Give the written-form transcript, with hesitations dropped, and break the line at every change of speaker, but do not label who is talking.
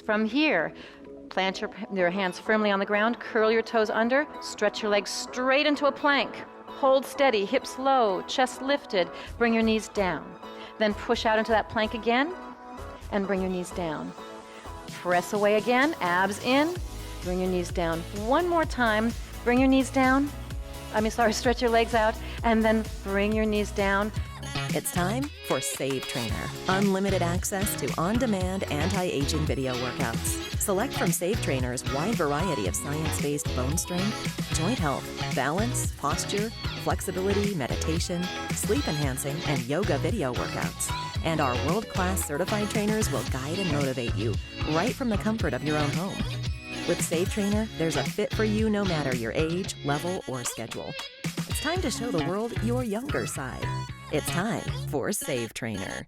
From here, plant your hands firmly on the ground, curl your toes under, stretch your legs straight into a plank. Hold steady, hips low, chest lifted, bring your knees down. Then push out into that plank again and bring your knees down. Press away again, abs in, bring your knees down. One more time, bring your knees down. Stretch your legs out and then bring your knees down.
It's time for SaveTrainer. Unlimited access to on-demand anti-aging video workouts. Select from SaveTrainer's wide variety of science-based bone strength, joint health, balance, posture, flexibility, meditation, sleep-enhancing, and yoga video workouts. And our world-class certified trainers will guide and motivate you right from the comfort of your own home. With SaveTrainer, there's a fit for you no matter your age, level, or schedule. It's time to show the world your younger side. It's time for SaveTrainer.